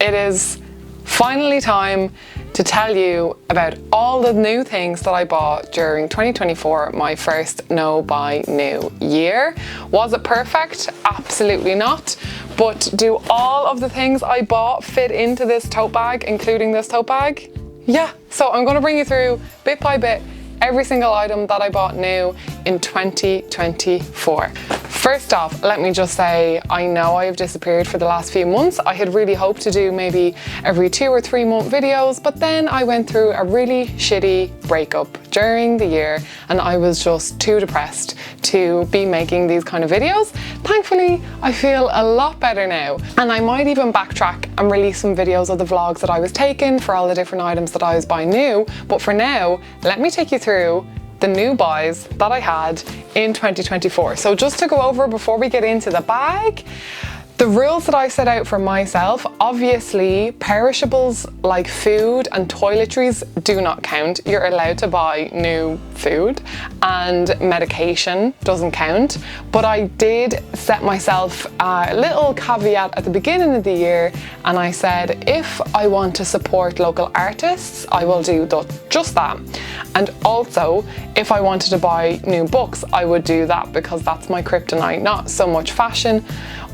it is finally time to tell you about all the new things that I bought during 2024, my first No Buy New year. Was it perfect? Absolutely not. But do all of the things I bought fit into this tote bag, including this tote bag? Yeah, so I'm gonna bring you through bit by bit every single item that I bought new in 2024. First off, let me just say, I know I have disappeared for the last few months. I had really hoped to do maybe every 2 or 3 month videos, but then I went through a really shitty breakup during the year and I was just too depressed to be making these kind of videos. Thankfully, I feel a lot better now, and I might even backtrack and release some videos of the vlogs that I was taking for all the different items that I was buying new. But for now, let me take you through the new buys that I had in 2024. So just to go over before we get into the bag, the rules that I set out for myself, obviously perishables like food and toiletries do not count. You're allowed to buy new food, and medication doesn't count. But I did set myself a little caveat at the beginning of the year, and I said if I want to support local artists, I will do just that. And also, if I wanted to buy new books, I would do that, because that's my kryptonite. Not so much fashion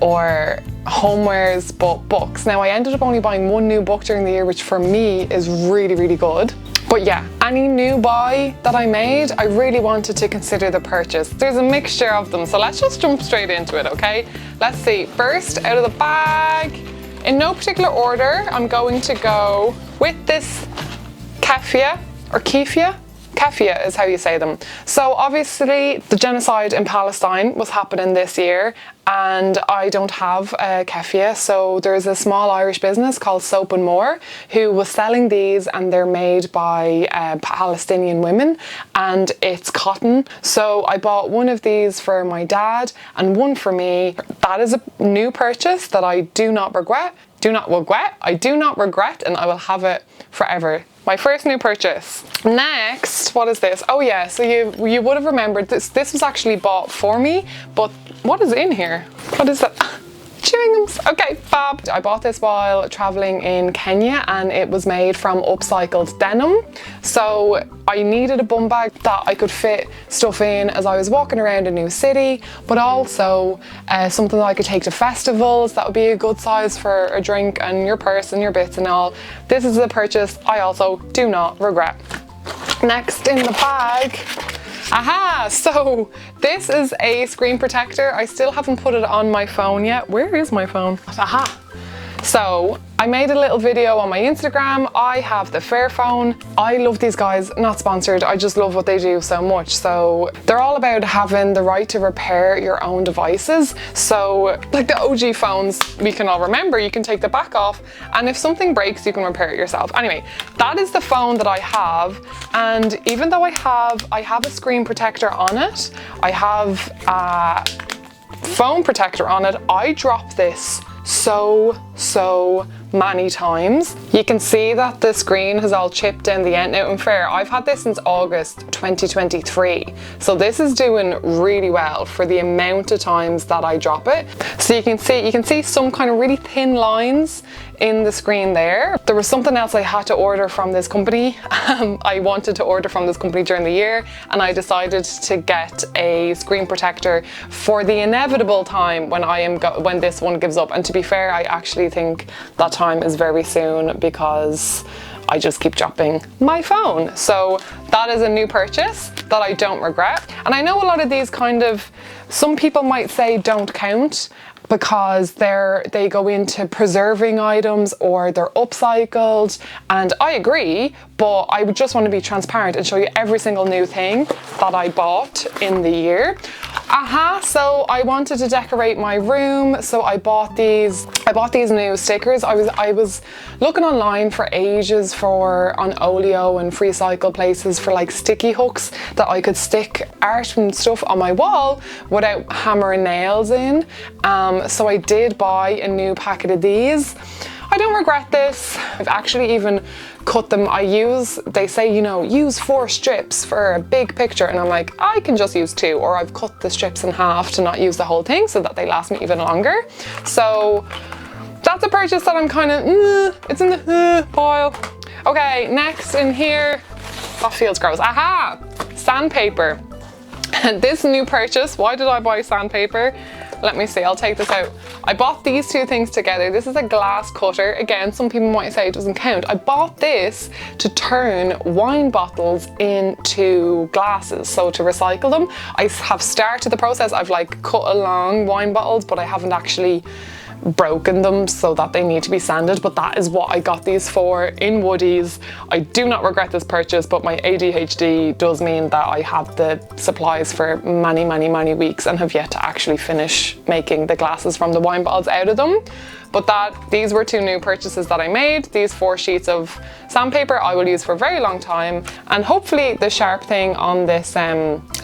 or homewares, but books. Now, I ended up only buying 1 new book during the year, which for me is really, really good. But yeah, any new buy that I made, I really wanted to consider the purchase. There's a mixture of them, so let's just jump straight into it, okay? Let's see. First, out of the bag, in no particular order, I'm going to go with this keffiyeh or keffiyeh. Keffiyeh is how you say them. So obviously the genocide in Palestine was happening this year, and I don't have a keffiyeh, so there's a small Irish business called Soap and More who was selling these, and they're made by Palestinian women, and it's cotton. So I bought 1 of these for my dad and 1 for me. That is a new purchase that I do not regret. I do not regret, and I will have it forever. My first new purchase. Next, what is this? Oh yeah, so you would have remembered this. This was actually bought for me, but what is in here? What is that? Chewing gums. Okay, fab. I bought this while traveling in Kenya, and it was made from upcycled denim. So I needed a bum bag that I could fit stuff in as I was walking around a new city, but also something that I could take to festivals that would be a good size for a drink and your purse and your bits and all. This is a purchase I also do not regret. Next in the bag, aha, so this is a screen protector. I still haven't put it on my phone yet. Where is my phone? Aha. So I made a little video on my Instagram. I have the Fairphone. I love these guys, not sponsored. I just love what they do so much. So they're all about having the right to repair your own devices. So like the OG phones, we can all remember, you can take the back off, and if something breaks, you can repair it yourself. Anyway, that is the phone that I have. And even though I have a screen protector on it, I have a phone protector on it, I dropped this so many times. You can see that the screen has all chipped down the end. Now, in fair, I've had this since August 2023, so this is doing really well for the amount of times that I drop it. So you can see some kind of really thin lines in the screen there. There was something else I had to order from this company. I wanted to order from this company during the year, and I decided to get a screen protector for the inevitable time when this one gives up. And to be fair, I actually think that time is very soon, because I just keep dropping my phone. So that is a new purchase that I don't regret. And I know a lot of these some people might say don't count, because they go into preserving items or they're upcycled, and I agree, but I would just want to be transparent and show you every single new thing that I bought in the year. So I wanted to decorate my room, so I bought these new stickers. I was looking online for ages on Olio and Freecycle places for like sticky hooks that I could stick art and stuff on my wall without hammering nails in. So I did buy a new packet of these. I don't regret this. I've actually even cut them. They say, use 4 strips for a big picture, and I'm like, I can just use 2, or I've cut the strips in half to not use the whole thing so that they last me even longer. So that's a purchase that I'm kind of, it's in the pile. Okay, next in here, that feels gross. Aha! Sandpaper. This new purchase, why did I buy sandpaper? Let me see, I'll take this out. I bought these two things together. This is a glass cutter. Again, some people might say it doesn't count. I bought this to turn wine bottles into glasses, so to recycle them. I have started the process. I've like cut along wine bottles, but I haven't actually broken them so that they need to be sanded, but that is what I got these for in Woodies. I do not regret this purchase, but my ADHD does mean that I have the supplies for many weeks and have yet to actually finish making the glasses from the wine bottles out of them. But these were two new purchases that I made. These 4 sheets of sandpaper I will use for a very long time, and hopefully the sharp thing on this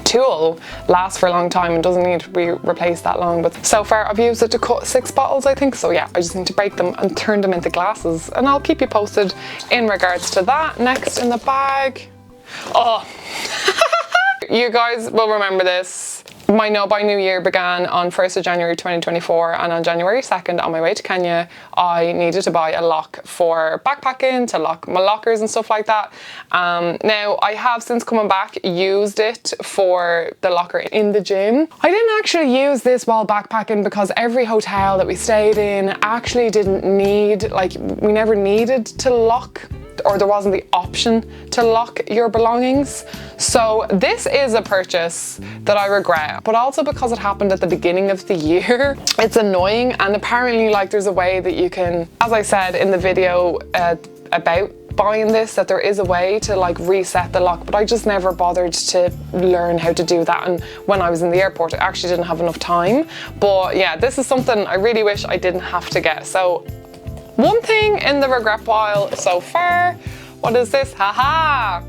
tool lasts for a long time and doesn't need to be replaced that long. But so far I've used it to cut 6 bottles, I think. So yeah, I just need to break them and turn them into glasses, and I'll keep you posted in regards to that. Next in the bag, oh, you guys will remember this. My Know by New Year began on 1st of January 2024, and on January 2nd, on my way to Kenya, I needed to buy a lock for backpacking, to lock my lockers and stuff like that. Now, I have since coming back used it for the locker in the gym. I didn't actually use this while backpacking because every hotel that we stayed in actually didn't need, like, we never needed to lock, or there wasn't the option to lock your belongings. So this is a purchase that I regret, but also because it happened at the beginning of the year. It's annoying, and apparently like there's a way that you can, as I said in the video about buying this, that there is a way to like reset the lock, but I just never bothered to learn how to do that, and when I was in the airport I actually didn't have enough time. But yeah, this is something I really wish I didn't have to get. So one thing in the regret pile so far, what is this? Haha!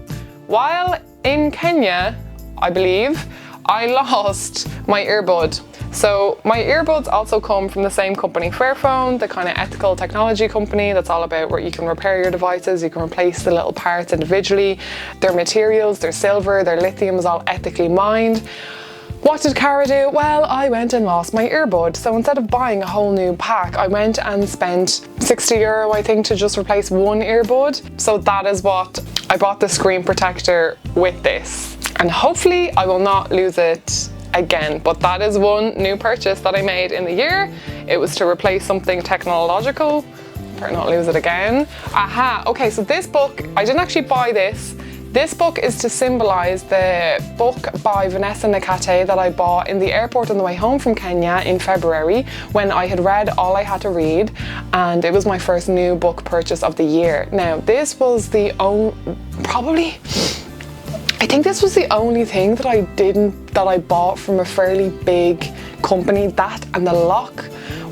While in Kenya, I believe, I lost my earbud. So my earbuds also come from the same company, Fairphone, the kind of ethical technology company that's all about where you can repair your devices, you can replace the little parts individually. Their materials, their silver, their lithium is all ethically mined. What did Cara do? Well, I went and lost my earbud. So instead of buying a whole new pack, I went and spent €60, I think, to just replace one earbud. So that is what I bought, the screen protector with this. And hopefully I will not lose it again. But that is one new purchase that I made in the year. It was to replace something technological. Better not lose it again. Aha, okay, so this book, I didn't actually buy this. This book is to symbolise the book by Vanessa Nakate that I bought in the airport on the way home from Kenya in February, when I had read all I had to read, and it was my first new book purchase of the year. Now, this was the I think this was the only thing that I bought from a fairly big company. That and the lock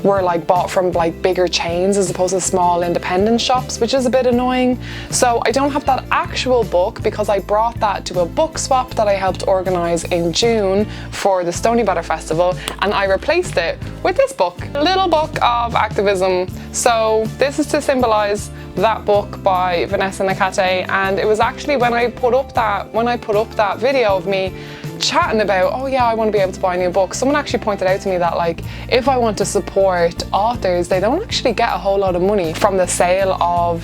were like bought from like bigger chains as opposed to small independent shops, which is a bit annoying. So I don't have that actual book because I brought that to a book swap that I helped organise in June for the Stoneybatter Festival, and I replaced it with this book, a little book of activism. So this is to symbolise that book by Vanessa Nakate, and it was actually when I put up that video of me chatting about, oh yeah, I want to be able to buy a new book, someone actually pointed out to me that like if I want to support authors, they don't actually get a whole lot of money from the sale of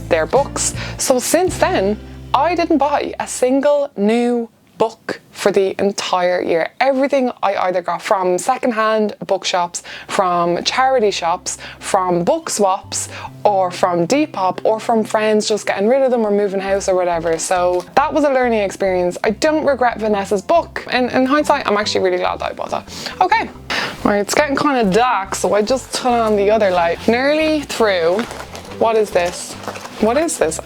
their books. So since then I didn't buy a single new book for the entire year. Everything I either got from secondhand bookshops, from charity shops, from book swaps, or from Depop, or from friends just getting rid of them or moving house or whatever. So that was a learning experience. I don't regret Vanessa's book, and in hindsight I'm actually really glad that I bought that. Okay, right, it's getting kind of dark, so I just turn on the other light. Nearly through. What is this? What is this?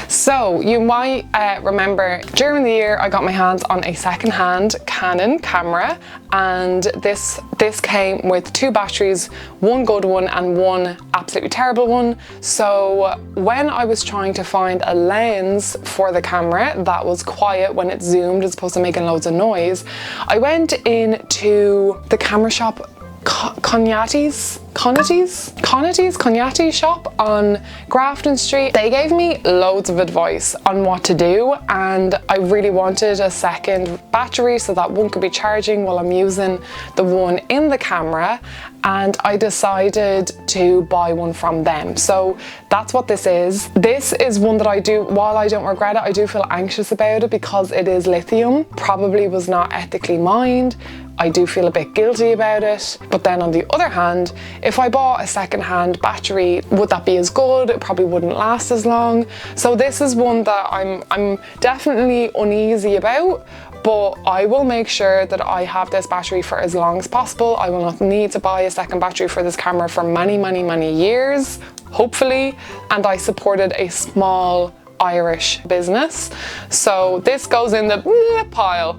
So you might remember during the year I got my hands on a second-hand Canon camera, and this came with 2 batteries, one good one and one absolutely terrible one. So when I was trying to find a lens for the camera that was quiet when it zoomed as opposed to making loads of noise, I went into the camera shop Cognatis. Cognati shop on Grafton Street. They gave me loads of advice on what to do, and I really wanted a second battery so that one could be charging while I'm using the one in the camera, and I decided to buy one from them. So that's what this is. This is one that I do, while I don't regret it, I do feel anxious about it because it is lithium. Probably was not ethically mined. I do feel a bit guilty about it. But then on the other hand, if I bought a second-hand battery, would that be as good? It probably wouldn't last as long. So this is one that I'm definitely uneasy about, but I will make sure that I have this battery for as long as possible. I will not need to buy a second battery for this camera for many, many, many years, hopefully. And I supported a small Irish business, so this goes in the pile.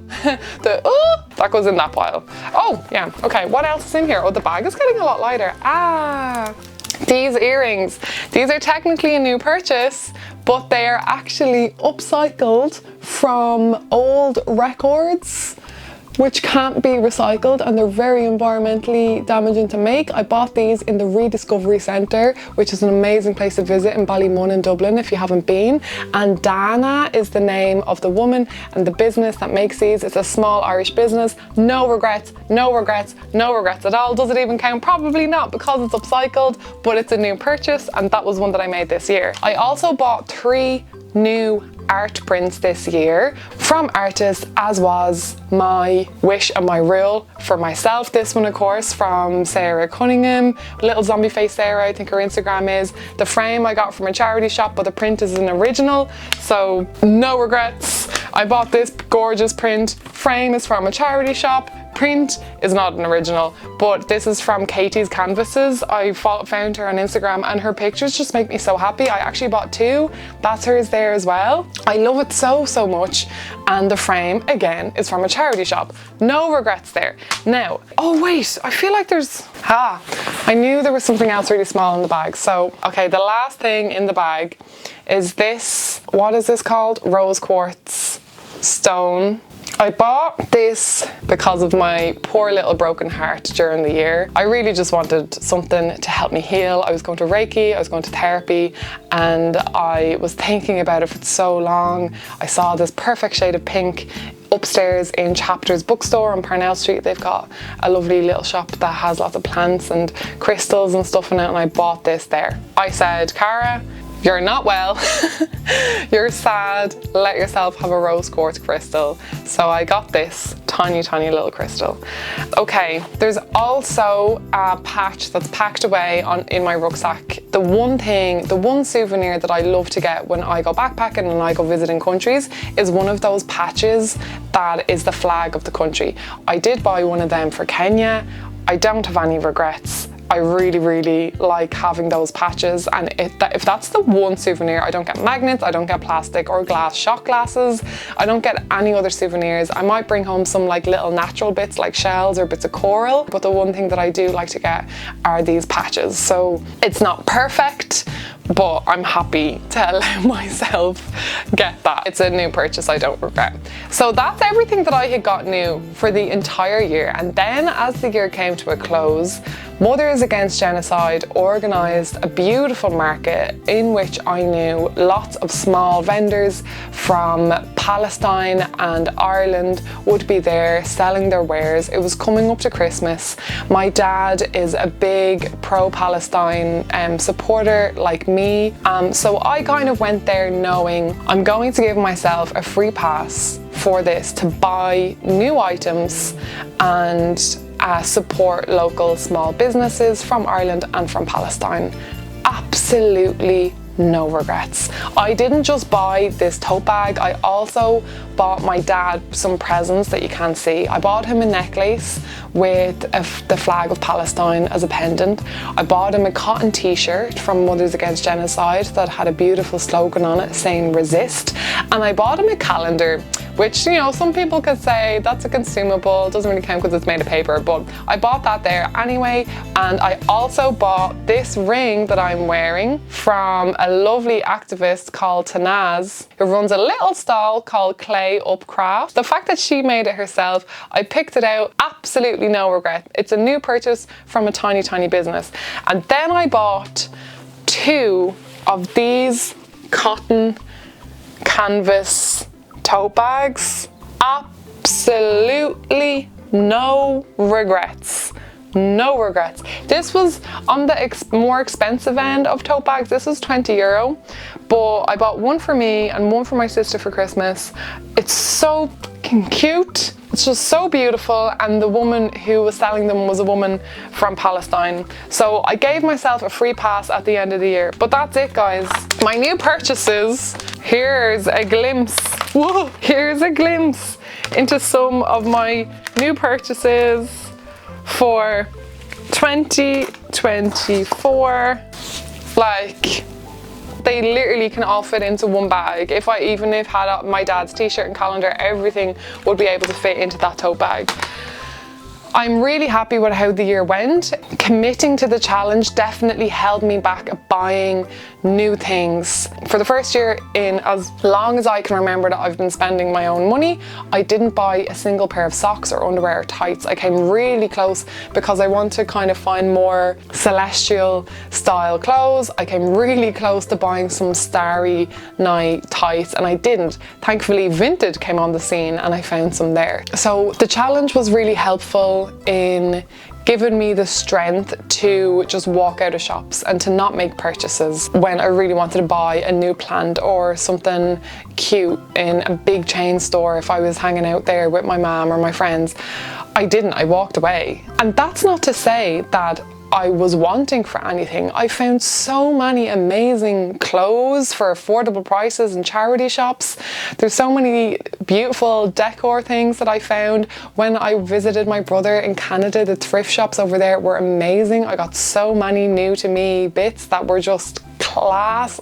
That goes in that pile. Oh yeah, okay, what else is in here? Oh, the bag is getting a lot lighter. These earrings, these are technically a new purchase, but they are actually upcycled from old records which can't be recycled, and they're very environmentally damaging to make. I bought these in the Rediscovery Centre, which is an amazing place to visit in Ballymun in Dublin if you haven't been. And Dana is the name of the woman and the business that makes these. It's a small Irish business. No regrets, no regrets, no regrets at all. Does it even count? Probably not, because it's upcycled, but it's a new purchase, and that was one that I made this year. I also bought 3 new art prints this year from artists, as was my wish and my rule for myself. This one, of course, from Sarah Cunningham, Little Zombie Face Sarah, I think her Instagram is. The frame I got from a charity shop, but the print is an original, so no regrets. I bought this gorgeous print. Frame is from a charity shop. Print is not an original, but this is from Katie's Canvases. I found her on Instagram, and her pictures just make me so happy. I actually bought 2. That's hers there as well. I love it so, so much. And the frame, again, is from a charity shop. No regrets there. Now, oh wait, I feel like there's, I knew there was something else really small in the bag. So, okay, the last thing in the bag is this, what is this called? Rose quartz stone. I bought this because of my poor little broken heart during the year. I really just wanted something to help me heal. I was going to Reiki, I was going to therapy, and I was thinking about it for so long. I saw this perfect shade of pink upstairs in Chapters Bookstore on Parnell Street. They've got a lovely little shop that has lots of plants and crystals and stuff in it, and I bought this there. I said, Cara, you're not well, you're sad, let yourself have a rose quartz crystal. So I got this tiny, tiny little crystal. Okay, there's also a patch that's packed away in my rucksack. The one souvenir that I love to get when I go backpacking and I go visiting countries is one of those patches that is the flag of the country. I did buy one of them for Kenya. I don't have any regrets. I really, really like having those patches, and if that's the one souvenir, I don't get magnets, I don't get plastic or glass shot glasses, I don't get any other souvenirs. I might bring home some like little natural bits like shells or bits of coral, but the one thing that I do like to get are these patches. So it's not perfect, but I'm happy to allow myself get that. It's a new purchase I don't regret. So that's everything that I had got new for the entire year. And then as the year came to a close, Mothers Against Genocide organised a beautiful market in which I knew lots of small vendors from Palestine and Ireland would be there selling their wares. It was coming up to Christmas. My dad is a big pro-Palestine supporter like me, so I kind of went there knowing I'm going to give myself a free pass for this to buy new items and support local small businesses from Ireland and from Palestine. Absolutely no regrets. I didn't just buy this tote bag, I also bought my dad some presents that you can't see. I bought him a necklace with the flag of Palestine as a pendant. I bought him a cotton t-shirt from Mothers Against Genocide that had a beautiful slogan on it saying resist. And I bought him a calendar which, you know, some people could say that's a consumable, doesn't really count because it's made of paper, but I bought that there anyway. And I also bought this ring that I'm wearing from a lovely activist called Tanaz, who runs a little stall called Clay Up Craft. The fact that she made it herself, I picked it out, absolutely no regret. It's a new purchase from a tiny business. And then I bought 2 of these cotton canvas tote bags. Absolutely no regrets. No regrets. This was on the more expensive end of tote bags. This was €20, but I bought one for me and one for my sister for Christmas. It's so fucking cute. It's just so beautiful, and the woman who was selling them was a woman from Palestine. So I gave myself a free pass at the end of the year. But that's it, guys. My new purchases. Here's a glimpse. Whoa! Here's a glimpse into some of my new purchases for 2024. Like, they literally can all fit into one bag. If I even had my dad's t-shirt and calendar, everything would be able to fit into that tote bag. I'm really happy with how the year went. Committing to the challenge definitely held me back buying new things. For the first year in as long as I can remember that I've been spending my own money, I didn't buy a single pair of socks or underwear or tights. I came really close because I want to kind of find more celestial style clothes. I came really close to buying some starry night tights, and I didn't. Thankfully, Vinted came on the scene and I found some there. So the challenge was really helpful in giving me the strength to just walk out of shops and to not make purchases when I really wanted to buy a new plant or something cute in a big chain store. If I was hanging out there with my mom or my friends, I didn't. I walked away. And that's not to say that I was wanting for anything. I found so many amazing clothes for affordable prices in charity shops. There's so many beautiful decor things that I found when I visited my brother in Canada. The thrift shops over there were amazing. I got so many new to me bits that were just class.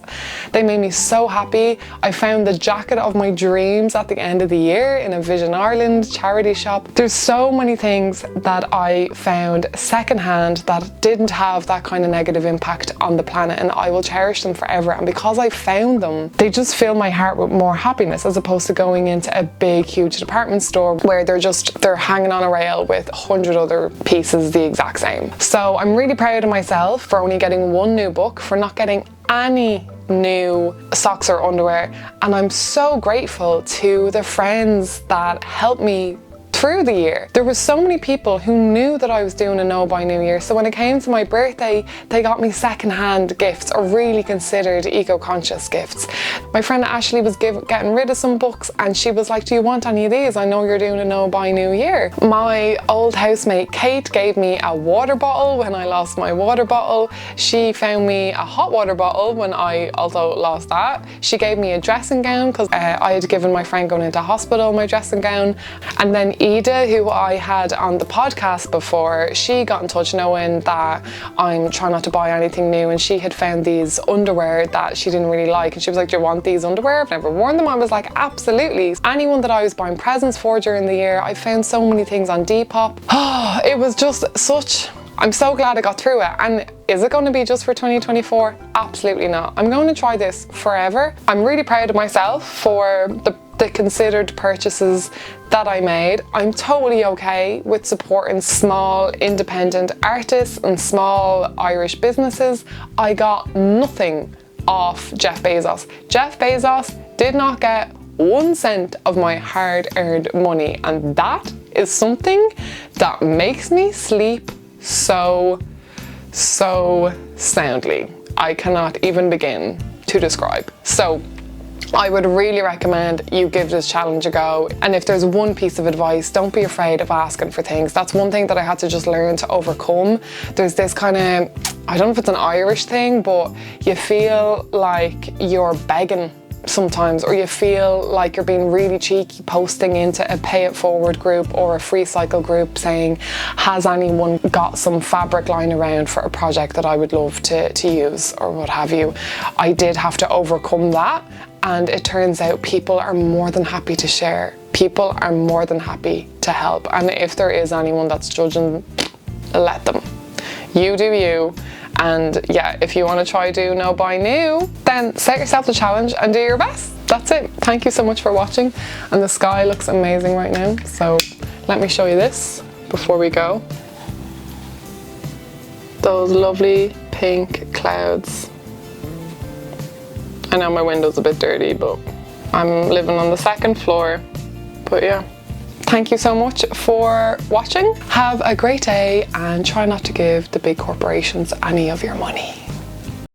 They made me so happy. I found the jacket of my dreams at the end of the year in a Vision Ireland charity shop. There's so many things that I found secondhand that didn't have that kind of negative impact on the planet, and I will cherish them forever. And because I found them, they just fill my heart with more happiness, as opposed to going into a big huge department store where they're hanging on a rail with 100 other pieces the exact same. So I'm really proud of myself for only getting one new book, for not getting any new socks or underwear, and I'm so grateful to the friends that helped me through the year. There were so many people who knew that I was doing a No Buy New Year, so when it came to my birthday, they got me secondhand gifts or really considered eco-conscious gifts. My friend Ashley was getting rid of some books, and she was like, do you want any of these? I know you're doing a No Buy New Year. My old housemate Kate gave me a water bottle when I lost my water bottle. She found me a hot water bottle when I also lost that. She gave me a dressing gown because I had given my friend going into hospital my dressing gown. And then Ida, who I had on the podcast before, she got in touch knowing that I'm trying not to buy anything new, and she had found these underwear that she didn't really like, and she was like, do you want these underwear? I've never worn them. I was like, absolutely. Anyone that I was buying presents for during the year, I found so many things on Depop. It was just I'm so glad I got through it. And is it going to be just for 2024? Absolutely not. I'm going to try this forever. I'm really proud of myself for the considered purchases that I made. I'm totally okay with supporting small independent artists and small Irish businesses. I got nothing off Jeff Bezos. Jeff Bezos did not get 1 cent of my hard-earned money, and that is something that makes me sleep so soundly. I cannot even begin to describe. So I would really recommend you give this challenge a go. And if there's one piece of advice, don't be afraid of asking for things. That's one thing that I had to just learn to overcome. There's this kind of, I don't know if it's an Irish thing, but you feel like you're begging sometimes, or you feel like you're being really cheeky posting into a pay it forward group or a free cycle group saying, has anyone got some fabric lying around for a project that I would love to use, or what have you. I did have to overcome that, and it turns out people are more than happy to share People are more than happy to help. And if there is anyone that's judging, let them. You do you. And yeah, if you want to try do no buy new, then set yourself the challenge and do your best. That's it. Thank you so much for watching. And the sky looks amazing right now. So let me show you this before we go. Those lovely pink clouds. I know my window's a bit dirty, but I'm living on the second floor. But yeah. Thank you so much for watching. Have a great day and try not to give the big corporations any of your money.